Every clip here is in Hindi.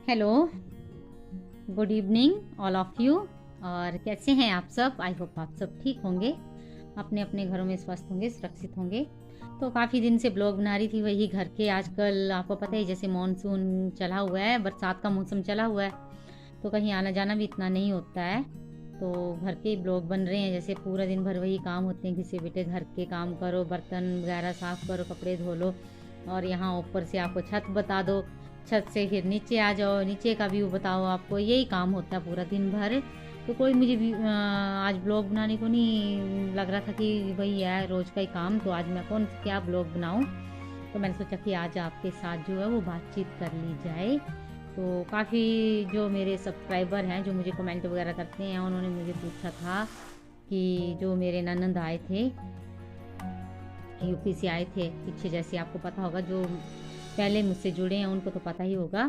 Hello, good evening all of you. और कैसे हैं आप सब? आई होप आप सब ठीक होंगे, अपने अपने घरों में स्वस्थ होंगे, सुरक्षित होंगे। तो काफ़ी दिन से ब्लॉग बना रही थी, वही घर के। आजकल आपको पता है जैसे मानसून चला हुआ है, बरसात का मौसम चला हुआ है, तो कहीं आना जाना भी इतना नहीं होता है। तो घर के ही ब्लॉग बन रहे हैं, जैसे पूरा दिन भर वही काम होते हैं, किसी बेटे घर के काम करो, बर्तन वगैरह साफ़ करो, कपड़े धो लो, और यहाँ ऊपर से आपको छत बता दो, छत से फिर नीचे आ जाओ, नीचे का व्यू बताओ, आपको यही काम होता है पूरा दिन भर। तो कोई मुझे भी आज ब्लॉग बनाने को नहीं लग रहा था कि वही है रोज़ का ही काम, तो आज मैं कौन क्या ब्लॉग बनाऊं। तो मैंने सोचा कि आज आपके साथ जो है वो बातचीत कर ली जाए। तो काफ़ी जो मेरे सब्सक्राइबर हैं, जो मुझे कमेंट वगैरह करते हैं, उन्होंने मुझे पूछा था कि जो मेरे ननंद आए थे, यूपी से आए थे पीछे, जैसे आपको पता होगा, जो पहले मुझसे जुड़े हैं उनको तो पता ही होगा।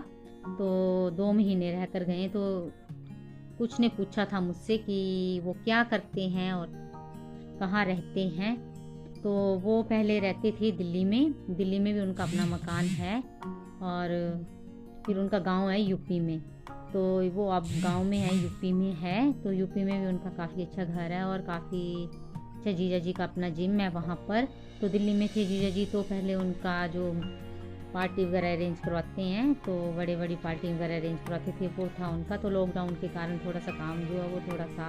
तो 2 महीने रह कर गए, तो कुछ ने पूछा था मुझसे कि वो क्या करते हैं और कहाँ रहते हैं। तो वो पहले रहते थे दिल्ली में, दिल्ली में भी उनका अपना मकान है, और फिर उनका गांव है यूपी में। तो वो अब गांव में है, यूपी में है, तो यूपी में भी उनका काफ़ी अच्छा घर है और काफ़ी अच्छा, जीजा जी का अपना जिम है वहाँ पर। तो दिल्ली में थे जीजा जी, तो पहले उनका जो पार्टी वगैरह अरेंज करवाते हैं, तो बड़ी बड़ी पार्टी वगैरह अरेंज करवाते थे, वो था उनका। तो लॉकडाउन के कारण थोड़ा सा काम जो है वो थोड़ा सा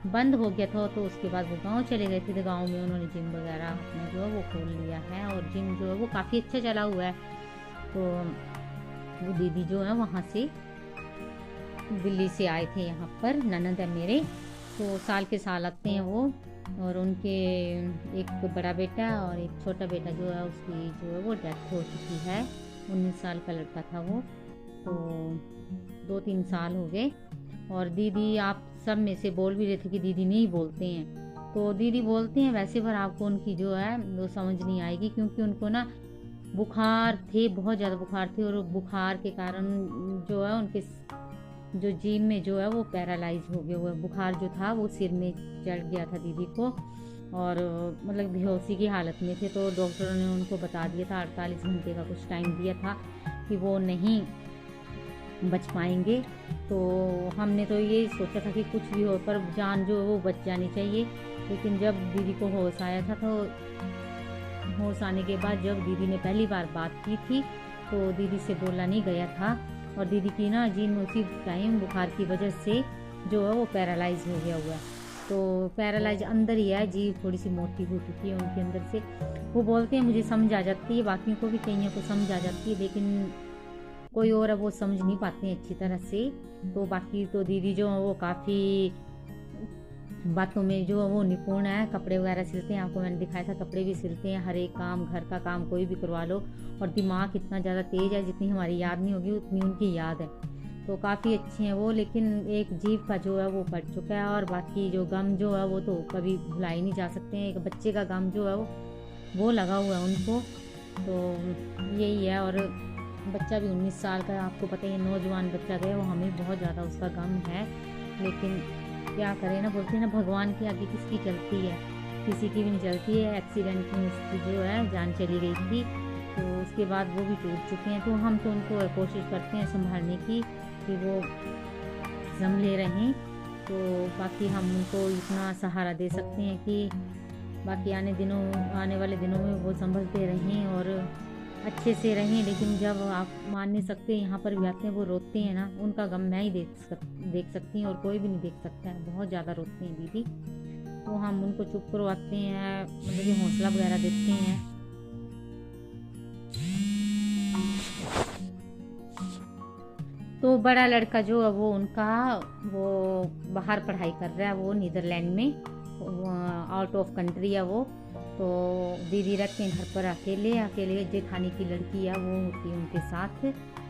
बंद हो गया था, तो उसके बाद वो गांव चले गए थे। तो गांव में उन्होंने जिम वगैरह अपना जो है वो खोल लिया है, और जिम जो है वो काफ़ी अच्छा चला हुआ है। तो वो दीदी जो है वहाँ से दिल्ली से आए थे यहाँ पर, ननद है मेरे, तो साल के साल आते हैं वो। और उनके एक बड़ा बेटा और एक छोटा बेटा जो है, उसकी जो है वो डेथ हो चुकी है। 19 साल का लड़का था वो, तो 2-3 साल हो गए। और दीदी आप सब में से बोल भी रहे थे कि दीदी नहीं बोलते हैं, तो दीदी बोलते हैं वैसे, पर आपको उनकी जो है वो समझ नहीं आएगी, क्योंकि उनको ना बुखार थे, बहुत ज़्यादा बुखार थे, और बुखार के कारण जो है उनके जो जीभ में जो है वो पैरालाइज हो गया हुआ है। बुखार जो था वो सिर में चढ़ गया था दीदी को, और मतलब बेहोशी की हालत में थे। तो डॉक्टरों ने उनको बता दिया था, 48 घंटे का कुछ टाइम दिया था कि वो नहीं बच पाएंगे। तो हमने तो ये सोचा था कि कुछ भी हो, पर जान जो है वो बच जानी चाहिए। लेकिन जब दीदी को होश आया था, तो होश आने के बाद जब दीदी ने पहली बार बात की थी, तो दीदी से बोला नहीं गया था, और दीदी की ना जीभ में उसी टाइम बुखार की वजह से जो है वो पैरालाइज हो गया हुआ है। तो पैरालाइज अंदर ही है, जीभ थोड़ी सी मोटी हो चुकी है उनके अंदर से। वो बोलते हैं मुझे समझ आ जाती है, बाकियों को भी कईयों को समझ आ जाती है, लेकिन कोई और है वो समझ नहीं पाते हैं अच्छी तरह से। तो बाकी तो दीदी जो है वो काफ़ी बातों में जो है वो निपुण है, कपड़े वगैरह सिलते हैं, आपको मैंने दिखाया था, कपड़े भी सिलते हैं, हर एक काम, घर का काम कोई भी करवा लो। और दिमाग इतना ज़्यादा तेज़ है, जितनी हमारी याद नहीं होगी उतनी उनकी याद है। तो काफ़ी अच्छे हैं वो, लेकिन एक जीभ का जो है वो पड़ चुका है, और बाकी जो गम जो है वो तो कभी भुला ही नहीं जा सकते हैं। एक बच्चे का गम जो है वो लगा हुआ है उनको, तो यही है। और बच्चा भी 19 साल का है, आपको पता है, नौजवान बच्चा गया, वो हमें बहुत ज़्यादा उसका गम है। लेकिन क्या करें ना, बोलते हैं ना भगवान के आगे किसकी चलती है, किसी की भी नहीं चलती है। एक्सीडेंट में उसकी जो है जान चली गई थी, तो उसके बाद वो भी टूट चुके हैं। तो हम तो उनको कोशिश करते हैं संभालने की कि वो संभले रहें। तो बाकी हम उनको इतना सहारा दे सकते हैं कि बाकी आने वाले दिनों में वो संभलते रहें और अच्छे से रहें। लेकिन जब आप मान नहीं सकते, यहाँ पर भी आते हैं, वो रोते हैं ना, उनका गम मैं ही देख सकती हूँ, और कोई भी नहीं देख सकता है। बहुत ज़्यादा रोते हैं दीदी, तो हम उनको चुप करवाते हैं, मतलब कि हौसला वगैरह देते हैं। तो बड़ा लड़का जो है वो उनका वो बाहर पढ़ाई कर रहा है, वो नीदरलैंड में, आउट ऑफ कंट्री है वो। तो दीदी रखते हैं घर पर अकेले अकेले, जेठानी की लड़की है वो होती है उनके साथ,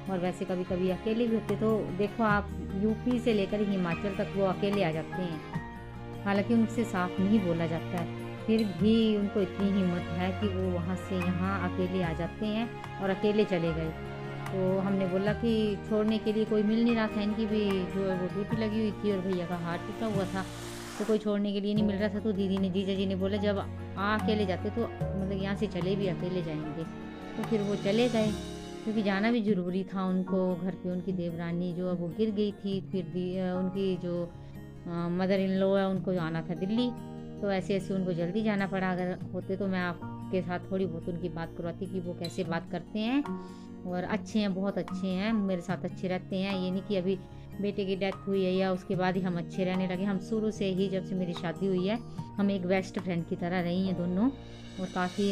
और वैसे कभी कभी अकेले भी होते। तो देखो आप, यूपी से लेकर हिमाचल तक वो अकेले आ जाते हैं, हालांकि उनसे साफ नहीं बोला जाता है, फिर भी उनको इतनी हिम्मत है कि वो वहाँ से यहाँ अकेले आ जाते हैं और अकेले चले गए। तो हमने बोला कि छोड़ने के लिए कोई मिल नहीं रहा था, इनकी भी जो है वो ड्यूटी लगी हुई थी, और भैया का हाथ टूटा हुआ था, तो कोई छोड़ने के लिए नहीं मिल रहा था। तो दीदी ने, जीजा जी ने बोला जब अकेले जाते तो मतलब यहाँ से चले भी अकेले जाएंगे, तो फिर वो चले गए। क्योंकि जाना भी ज़रूरी था उनको। घर पे उनकी देवरानी जो है वो गिर गई थी, फिर उनकी जो मदर इन लॉ है उनको आना था दिल्ली, तो ऐसे ऐसे उनको जल्दी जाना पड़ा। अगर होते तो मैं आपके साथ थोड़ी बहुत उनकी बात करवाती कि वो कैसे बात करते हैं, और अच्छे हैं, बहुत अच्छे हैं, मेरे साथ अच्छे रहते हैं। ये नहीं कि अभी बेटे की डेथ हुई है या उसके बाद ही हम अच्छे रहने लगे। हम शुरू से ही, जब से मेरी शादी हुई है, हम एक बेस्ट फ्रेंड की तरह रही हैं दोनों, और काफ़ी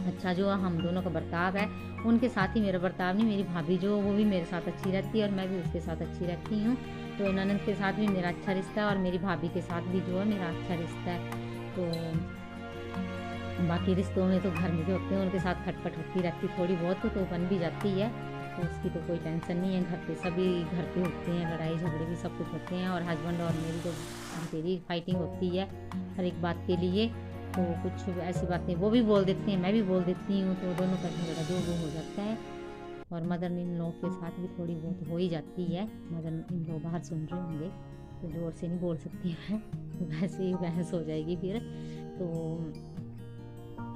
अच्छा जो हम दोनों का बर्ताव है। उनके साथ ही मेरा बर्ताव नहीं, मेरी भाभी जो वो भी मेरे साथ अच्छी रहती है और मैं भी उसके साथ अच्छी रहती हूँ। तो ननद के साथ भी मेरा अच्छा रिश्ता है और मेरी भाभी के साथ भी जो है मेरा अच्छा रिश्ता है। तो बाकी रिश्तों में तो घर में जो होते हैं उनके साथ खटपट होती रहती थोड़ी बहुत, तो बन भी जाती है, तो उसकी तो कोई टेंशन नहीं है। घर पे सभी घर पे होते हैं, लड़ाई झगड़े भी सब कुछ होते हैं, और हस्बैंड और मेरी तो तेरी फाइटिंग होती है हर एक बात के लिए। तो कुछ ऐसी बातें वो भी बोल देते हैं, मैं भी बोल देती हूँ, तो दोनों का झगड़ा जो वो हो जाता है। और मदर इन लॉ के साथ भी थोड़ी बहुत हो ही जाती है। मदर इन लॉ बाहर सुन रहे होंगे तो जोर से नहीं बोल सकती मैं, वैसे ही बहस हो जाएगी फिर। तो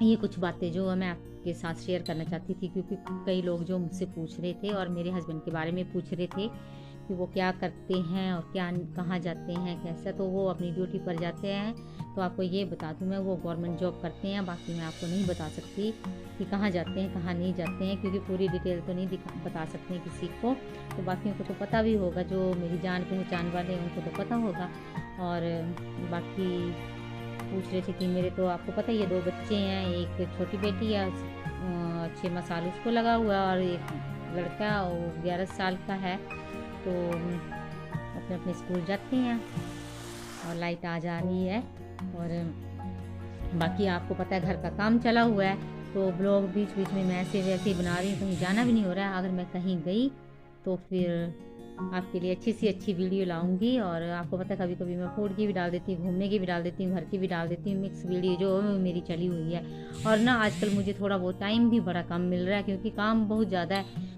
ये कुछ बातें जो मैं आपके साथ शेयर करना चाहती थी, क्योंकि कई लोग जो मुझसे पूछ रहे थे और मेरे हस्बैंड के बारे में पूछ रहे थे कि वो क्या करते हैं और क्या कहाँ जाते हैं कैसा। तो वो अपनी ड्यूटी पर जाते हैं, तो आपको ये बता दूँ मैं, वो गवर्नमेंट जॉब करते हैं। बाकी मैं आपको नहीं बता सकती कि कहाँ जाते हैं कहाँ नहीं जाते हैं, क्योंकि पूरी डिटेल तो नहीं बता सकते हैं किसी को। तो बाकियों को तो पता भी होगा, जो मेरी जान पहचान वाले हैं उनको तो पता होगा। और बाकी पूछ रहे थे कि मेरे तो आपको पता ही है 2 बच्चे हैं, एक छोटी बेटी है 6 साल उसको लगा हुआ है, और एक लड़का वो 11 साल का है। तो अपने अपने स्कूल जाते हैं और लाइट आ जा रही है। और बाकी आपको पता है घर का काम चला हुआ है, तो ब्लॉग बीच बीच में मैं ऐसे वैसे ही बना रही हूँ, कहीं जाना भी नहीं हो रहा है। अगर मैं कहीं गई तो फिर आपके लिए अच्छी सी अच्छी वीडियो लाऊंगी। और आपको पता है कभी कभी मैं फूड की भी डाल देती हूँ, घूमने की भी डाल देती हूँ, घर की भी डाल देती हूँ, मिक्स वीडियो जो मेरी चली हुई है। और ना आजकल मुझे थोड़ा बहुत टाइम भी बड़ा कम मिल रहा है, क्योंकि काम बहुत ज़्यादा है।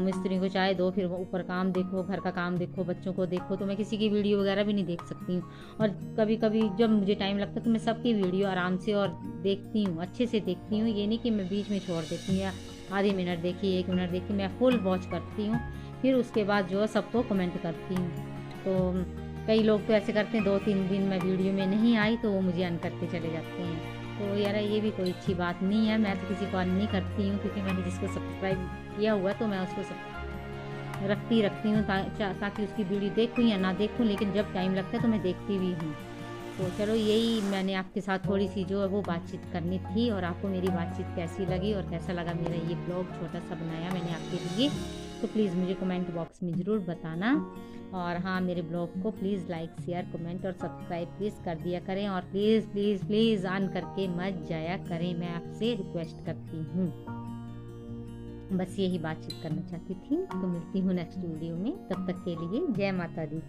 मिस्त्री को चाय दो, फिर ऊपर काम देखो, घर का काम देखो, बच्चों को देखो, तो मैं किसी की वीडियो वगैरह भी नहीं देख सकती हूँ। और कभी कभी जब मुझे टाइम लगता है तो मैं सबकी वीडियो आराम से और देखती हूँ, अच्छे से देखती हूँ। ये नहीं कि मैं बीच में छोड़ देती हूँ या आधे मिनट देखी 1 मिनट देखी, मैं फुल वॉच करती हूँ। फिर उसके बाद जो है सबको कमेंट करती हूँ। तो कई लोग तो ऐसे करते हैं 2-3 दिन मैं वीडियो में नहीं आई तो वो मुझे अन करके चले जाते हैं। तो यार ये भी कोई अच्छी बात नहीं है। मैं तो किसी को अन नहीं करती हूँ, क्योंकि मैंने जिसको सब्सक्राइब किया हुआ तो मैं उसको सब रखती हूँ, ताकि उसकी वीडियो देखूँ या ना देखूँ, लेकिन जब टाइम लगता है तो मैं देखती भी हूँ। तो चलो यही मैंने आपके साथ थोड़ी सी जो है वो बातचीत करनी थी। और आपको मेरी बातचीत कैसी लगी और कैसा लगा मेरा ये ब्लॉग छोटा सा बनाया मैंने आपके लिए, तो प्लीज़ मुझे कमेंट बॉक्स में ज़रूर बताना। और हाँ, मेरे ब्लॉग को प्लीज़ लाइक शेयर कमेंट और सब्सक्राइब प्लीज़ कर दिया करें, और प्लीज़ प्लीज़ प्लीज़ ऑन करके मत जाया करें, मैं आपसे रिक्वेस्ट करती हूँ। बस यही बातचीत करना चाहती थी। तो मिलती हूँ नेक्स्ट वीडियो में, तब तक के लिए जय माता दी।